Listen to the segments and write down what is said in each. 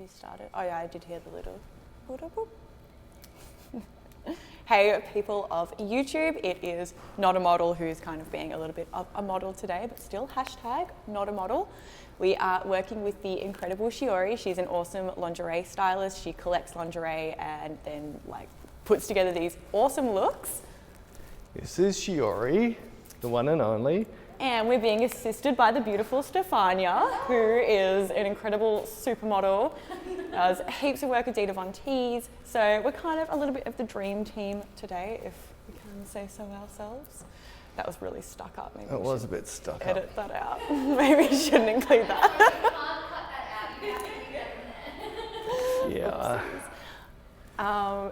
you started? Oh yeah, I did hear the little boop, boop. Hey people of YouTube, it is Not a Model who's kind of being a little bit of a model today, but still hashtag not a model. We are working with the incredible Shiori. She's an awesome lingerie stylist. She collects lingerie and then like puts together these awesome looks. This is Shiori, the one and only. And we're being assisted by the beautiful Stefania, who is an incredible supermodel, does heaps of work with Dita Von Teese. So we're kind of a little bit of the dream team today, if we can say so ourselves. That was really stuck up. Maybe it was a bit stuck up. Edit that out. Maybe we shouldn't include that. You can't cut that out. You have to leave that in there. Yeah.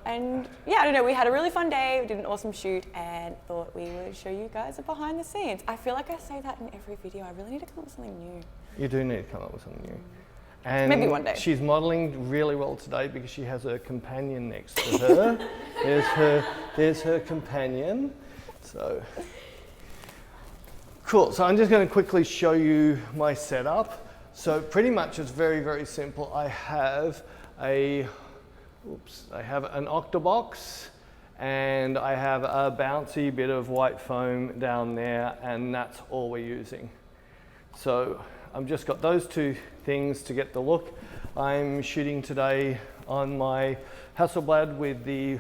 And yeah, I don't know, we had a really fun day, we did an awesome shoot and thought we would show you guys a behind the scenes. I feel like I say that in every video, I really need to come up with something new. You do need to come up with something new. And maybe one day. She's modelling really well today because she has her companion next to her. there's her companion. So, cool, so I'm just going to quickly show you my setup. So pretty much it's very, very simple. I have an Octabox and I have a bouncy bit of white foam down there, and that's all we're using. So I've just got those two things to get the look. I'm shooting today on my Hasselblad with the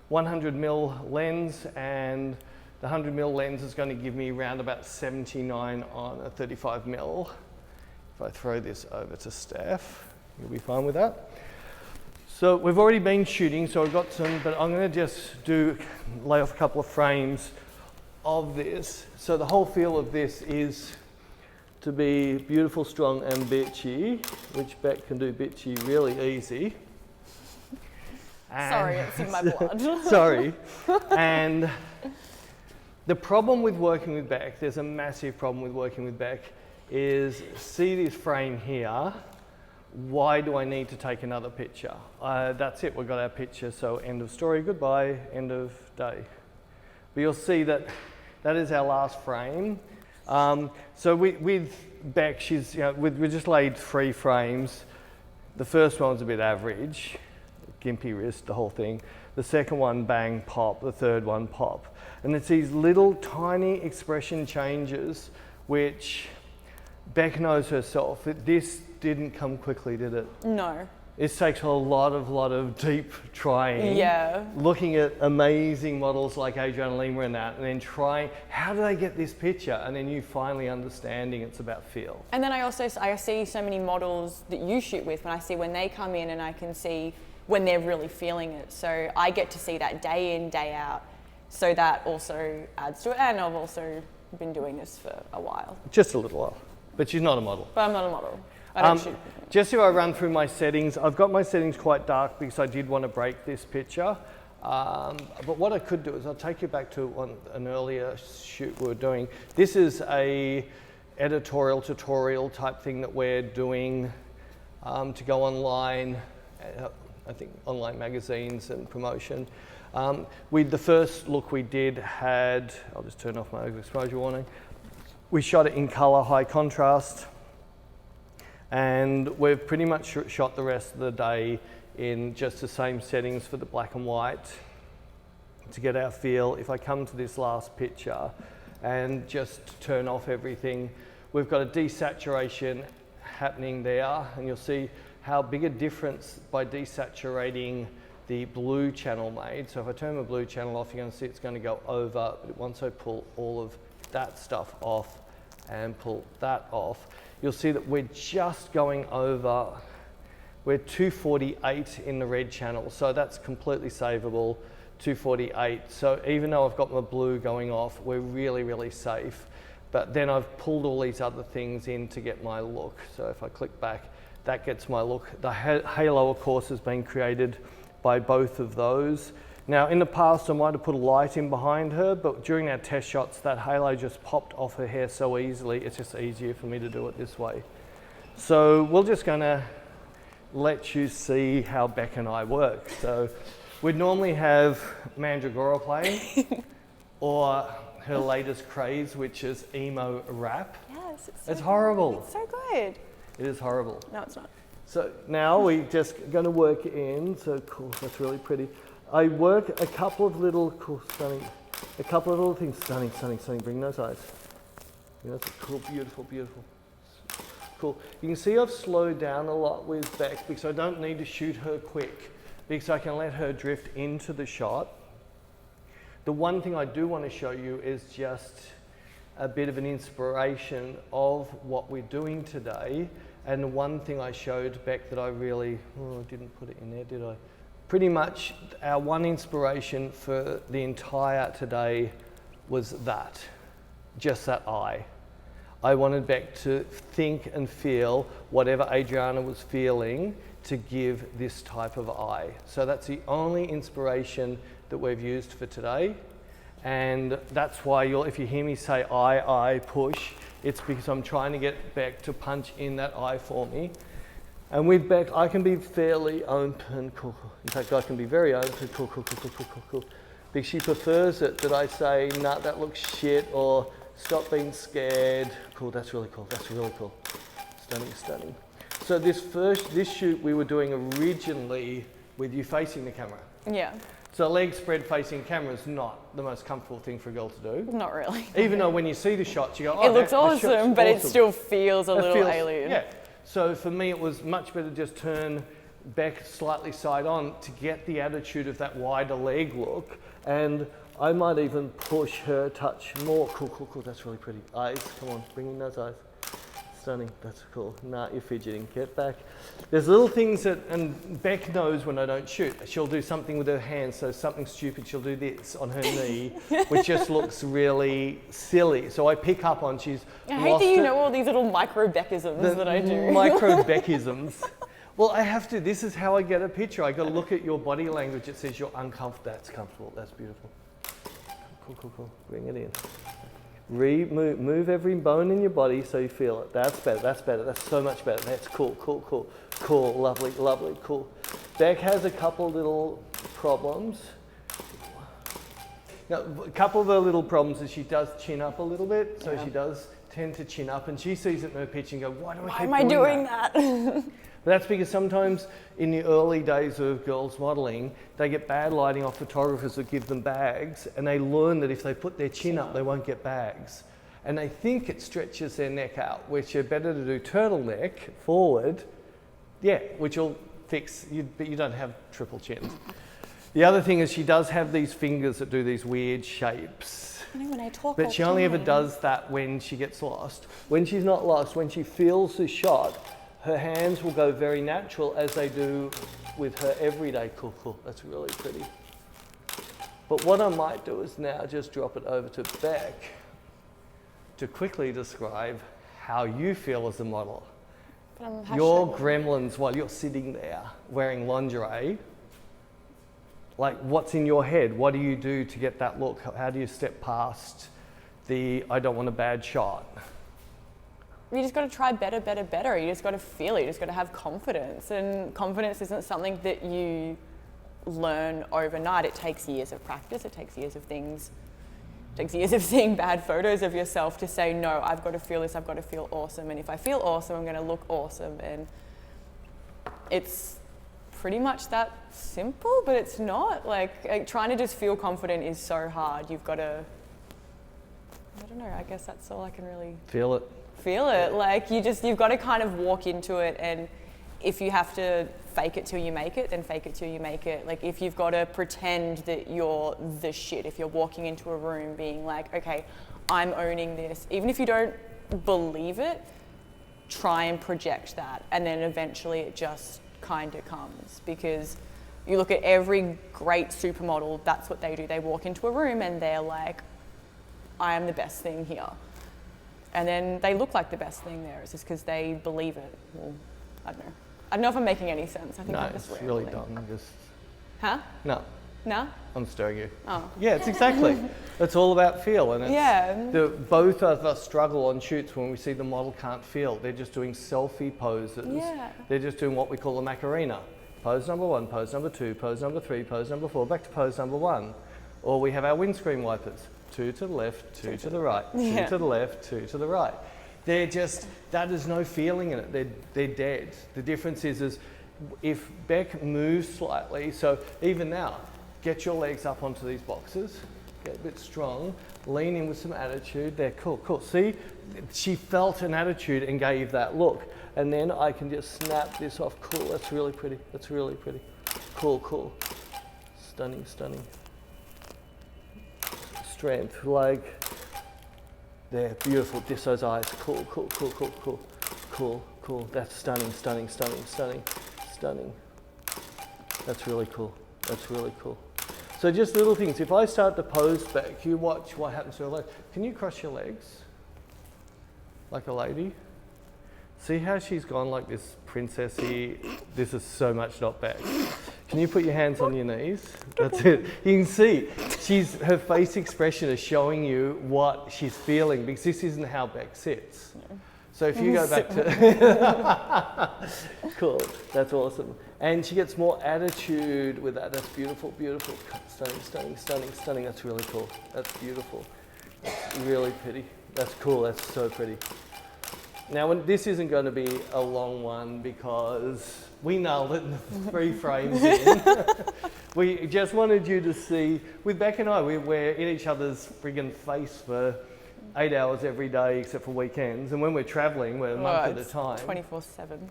100mm lens, and the 100mm lens is going to give me around about 79 on a 35mm. If I throw this over to Steph, you'll be fine with that. So we've already been shooting, so I've got some, but I'm going to just lay off a couple of frames of this. So the whole feel of this is to be beautiful, strong and bitchy, which Bec can do bitchy really easy. And sorry, it's in my blood. Sorry. And the problem with working with Bec, there's a massive problem with working with Bec, is see this frame here. Why do I need to take another picture? That's it, we've got our picture, so end of story, goodbye, end of day. But you'll see that that is our last frame. So with Bec, we just laid 3 frames. The first one was a bit average, gimpy wrist, the whole thing. The second one, bang, pop. The third one, pop. And it's these little tiny expression changes which Bec knows herself. This didn't come quickly, did it? No. This takes a lot of deep trying. Yeah. Looking at amazing models like Adriana Lima and that, and then trying, how do they get this picture? And then you finally understanding it's about feel. And then I see so many models that you shoot with when they come in, and I can see when they're really feeling it. So I get to see that day in, day out. So that also adds to it. And I've also been doing this for a while. Just a little while. But she's not a model. But I'm not a model. I don't shoot. Just so I run through my settings, I've got my settings quite dark because I did want to break this picture. But what I could do is I'll take you back to an earlier shoot we were doing. This is a editorial tutorial type thing that we're doing to go online, I think online magazines and promotion. The first look we did had, I'll just turn off my overexposure warning. We shot it in color, high contrast, and we've pretty much shot the rest of the day in just the same settings for the black and white to get our feel. If I come to this last picture and just turn off everything, we've got a desaturation happening there, and you'll see how big a difference by desaturating the blue channel made. So if I turn the blue channel off, you're going to see it's going to go over, but once I pull all of that stuff off and pull that off, you'll see that we're just going over, we're 248 in the red channel, so that's completely savable, 248. So even though I've got my blue going off, we're really, really safe. But then I've pulled all these other things in to get my look. So if I click back, that gets my look. The halo, of course, has been created by both of those. Now, in the past, I might have put a light in behind her, but during our test shots, that halo just popped off her hair so easily, it's just easier for me to do it this way. So we're just gonna let you see how Bec and I work. So we'd normally have Mandragora playing, or her latest craze, which is emo rap. Yes, it's horrible. It's so good. It is horrible. No, it's not. So now we're just going to work in, so cool, that's really pretty. I work a couple of little, cool, stunning, a couple of little things, stunning, stunning, stunning, bring those eyes. You know, cool, beautiful, beautiful. Cool. You can see I've slowed down a lot with Bec because I don't need to shoot her quick because I can let her drift into the shot. The one thing I do want to show you is just a bit of an inspiration of what we're doing today. And the one thing I showed Bec that I really, I didn't put it in there, did I? Pretty much our one inspiration for the entire today was that, just that eye. I wanted Bec to think and feel whatever Adriana was feeling to give this type of eye. So that's the only inspiration that we've used for today. And that's why if you hear me say eye, push, it's because I'm trying to get Bec to punch in that eye for me. And with Bec, I can be fairly open, cool. In fact, I can be very open, cool. Because she prefers it that I say, nah, that looks shit, or stop being scared. Cool, that's really cool, that's really cool. Stunning, stunning. So this shoot we were doing originally with you facing the camera. Yeah. So leg spread facing camera is not the most comfortable thing for a girl to do. Not really. Even though when you see the shots, you go, oh, it looks awesome, but it still feels a little alien. Yeah. So for me, it was much better to just turn Bec slightly side on to get the attitude of that wider leg look. And I might even push her touch more. Cool, cool, cool. That's really pretty. Eyes, come on, bring in those eyes. Stunning, that's cool. Nah, you're fidgeting, get back. There's little things that, and Bec knows when I don't shoot. She'll do something with her hands, so something stupid, she'll do this on her knee, which just looks really silly. So I pick up on, she's I hate that you know all these little micro Becisms that I do. Micro Becisms. Well, I have to, this is how I get a picture. I gotta look at your body language. It says you're uncomfortable, that's comfortable, that's beautiful. Cool, cool, cool, bring it in. Move every bone in your body so you feel it. That's better, that's so much better. That's cool, cool, cool, cool, lovely, lovely, cool. Bec has a couple little problems. Now, a couple of her little problems is she does chin up a little bit, so she does tend to chin up, and she sees it in her picture and go, why am I doing that? But that's because sometimes in the early days of girls modelling, they get bad lighting off photographers that give them bags, and they learn that if they put their chin up, they won't get bags. And they think it stretches their neck out, which are better to do turtleneck forward, which will fix, but you don't have triple chins. The other thing is she does have these fingers that do these weird shapes. I know when I talk but she only ever does that when she gets lost. When she's not lost, when she feels the shot, her hands will go very natural as they do with her everyday. Cool, cool, that's really pretty. But what I might do is now just drop it over to Bec to quickly describe how you feel as a model. Your gremlins while you're sitting there wearing lingerie, like what's in your head? What do you do to get that look? How do you step past the, I don't want a bad shot? You just got to try better, better, better. You just got to feel it. You just got to have confidence. And confidence isn't something that you learn overnight. It takes years of practice. It takes years of things. It takes years of seeing bad photos of yourself to say, no, I've got to feel this. I've got to feel awesome. And if I feel awesome, I'm going to look awesome. And it's pretty much that simple, but it's not. Like trying to just feel confident is so hard. You've got to, I don't know, I guess that's all I can really... Feel it. Feel it. Like you've got to kind of walk into it, and if you have to fake it till you make it, then fake it till you make it. Like if you've got to pretend that you're the shit, if you're walking into a room being like, okay, I'm owning this, even if you don't believe it, try and project that, and then eventually it just kind of comes. Because you look at every great supermodel, that's what they do. They walk into a room and they're like, I am the best thing here. And then they look like the best thing there. It's just because they believe it. Well, I don't know. I don't know if I'm making any sense. I think I'm just really dumb. Huh? No. No? I'm stirring you. Oh. Yeah, it's exactly. It's all about feel. And it's both of us struggle on shoots when we see the model can't feel. They're just doing selfie poses. Yeah. They're just doing what we call a Macarena. Pose number 1, pose number 2, pose number 3, pose number 4, back to pose number 1. Or we have our windscreen wipers. 2 to the left, 2 to the right, 2 to the left, 2 to the right. They're just, there's no feeling in it. They're dead. The difference is if Bec moves slightly, so even now, get your legs up onto these boxes, get a bit strong, lean in with some attitude. There, cool, cool. See, she felt an attitude and gave that look. And then I can just snap this off. Cool, that's really pretty. That's really pretty. Cool, cool. Stunning, stunning. Strength, leg. There, beautiful. Just those eyes. Cool, cool, cool, cool, cool. Cool, cool. That's stunning, stunning, stunning, stunning, stunning. That's really cool. That's really cool. So just little things. If I start to pose back, you watch what happens to her legs. Can you cross your legs? Like a lady? See how she's gone like this princessy? This is so much not back. Can you put your hands on your knees? That's it. You can see her face expression is showing you what she's feeling, because this isn't how Bec sits. No. So if you go back to, cool, that's awesome. And she gets more attitude with that. That's beautiful, beautiful. Stunning, stunning, stunning, stunning. That's really cool. That's beautiful. That's really pretty. That's cool, that's so pretty. Now, this isn't going to be a long one because we nailed it in the 3 frames in. We just wanted you to see, with Bec and I, we're in each other's friggin' face for 8 hours every day except for weekends. And when we're traveling, we're a month at a time. 24/7.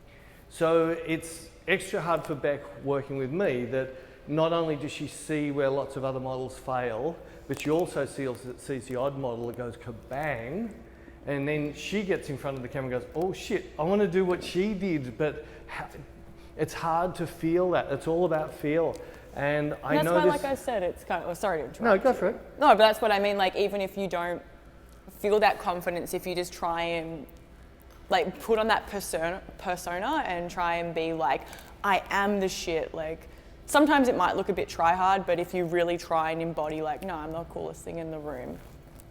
So it's extra hard for Bec working with me that not only does she see where lots of other models fail, but she also sees the odd model that goes kabang. And then she gets in front of the camera and goes, oh shit, I want to do what she did, but it's hard to feel that. It's all about feel. And I know that's why, like I said, it's kind of, sorry to interrupt. No, go for it. No, but that's what I mean, like even if you don't feel that confidence, if you just try and like put on that persona and try and be like, I am the shit, like sometimes it might look a bit try hard, but if you really try and embody like, no, I'm the coolest thing in the room,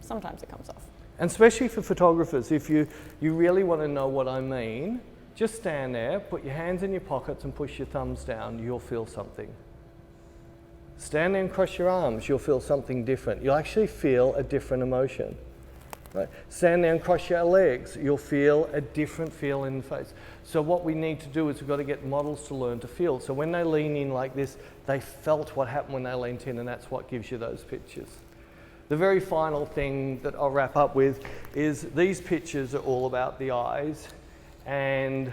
sometimes it comes off. And especially for photographers, if you really want to know what I mean, just stand there, put your hands in your pockets and push your thumbs down, you'll feel something. Stand there and cross your arms, you'll feel something different. You'll actually feel a different emotion. Right? Stand there and cross your legs, you'll feel a different feel in the face. So what we need to do is we've got to get models to learn to feel. So when they lean in like this, they felt what happened when they leaned in, and that's what gives you those pictures. The very final thing that I'll wrap up with is these pictures are all about the eyes, and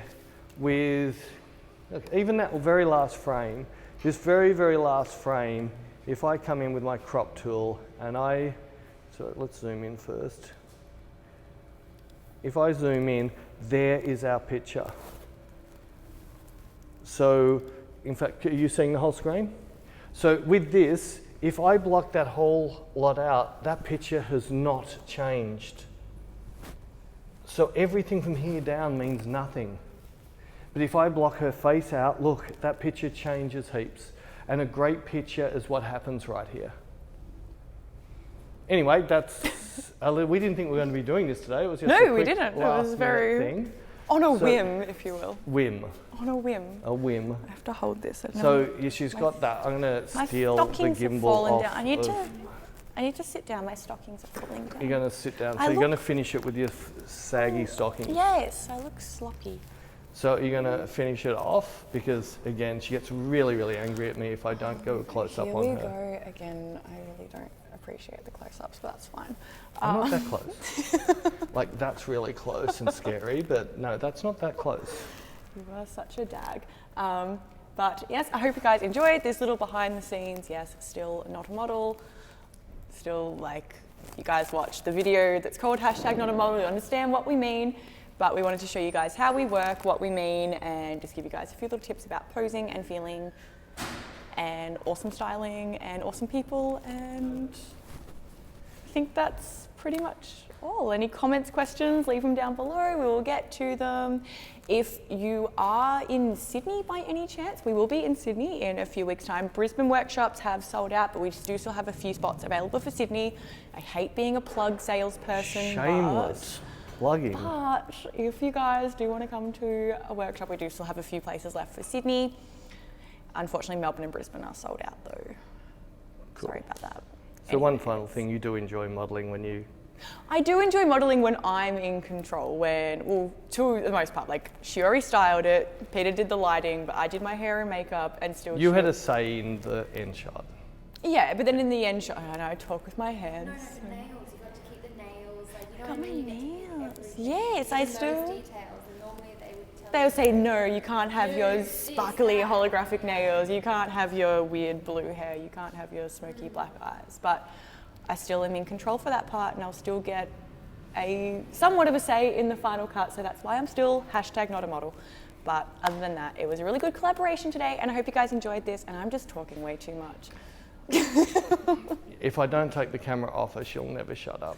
with look, even that very last frame, this very, very last frame, if I come in with my crop tool and so let's zoom in first. If I zoom in, there is our picture. So, in fact, are you seeing the whole screen? So with this, if I block that whole lot out, that picture has not changed. So everything from here down means nothing. But if I block her face out, look, that picture changes heaps. And a great picture is what happens right here. Anyway, that's, we didn't think we were going to be doing this today. It was just no, we didn't. It was very, thing. On a whim, if you will. Whim. On a whim. A whim. I have to hold this. So yeah, she's got that. I'm going to steal the gimbal off. Down. I need to sit down. My stockings are falling down. You're going to sit down. So you're going to finish it with your saggy stockings. Yes, I look sloppy. So you're going to finish it off because, again, she gets really, really angry at me if I don't go close up on her. Here we go again. I really don't appreciate the close-ups, but that's fine. I'm not that close. Like, that's really close and scary, but no, that's not that close. You are such a dag. But yes, I hope you guys enjoyed this little behind the scenes. Yes, still not a model. Still, like, if you guys watched the video that's called #NotAModel, you understand what we mean. But we wanted to show you guys how we work, what we mean, and just give you guys a few little tips about posing and feeling and awesome styling and awesome people. And I think that's pretty much all. Any comments, questions, leave them down below. We will get to them. If you are in Sydney by any chance, we will be in Sydney in a few weeks' time. Brisbane workshops have sold out, but we do still have a few spots available for Sydney. I hate being a plug salesperson. Shameless. Plugging. But if you guys do want to come to a workshop, we do still have a few places left for Sydney. Unfortunately, Melbourne and Brisbane are sold out though. Cool. Sorry about that. So one final thing, you do enjoy modelling when you I do enjoy modelling when I'm in control, well, to the most part. Like, Shiori styled it, Peter did the lighting, but I did my hair and makeup and still... You had a say in the end shot. Yeah, but then in the end shot, I know, I talk with my hands. No, the nails. You've got to keep the nails. Like, you Got don't my really get to keep nails. everything. Yes, I Those still... details, and normally they would tell They would you. say, no, you can't have your sparkly holographic nails, you can't have your weird blue hair, you can't have your smoky black eyes. But I still am in control for that part, and I'll still get somewhat of a say in the final cut, so that's why I'm still #not a model. But other than that, it was a really good collaboration today, and I hope you guys enjoyed this, and I'm just talking way too much. If I don't take the camera off her, she'll never shut up.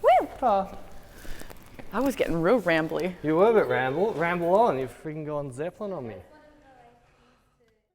Woo! Ah, I was getting real rambly. you were a bit ramble on. You've freaking gone Zeppelin on me.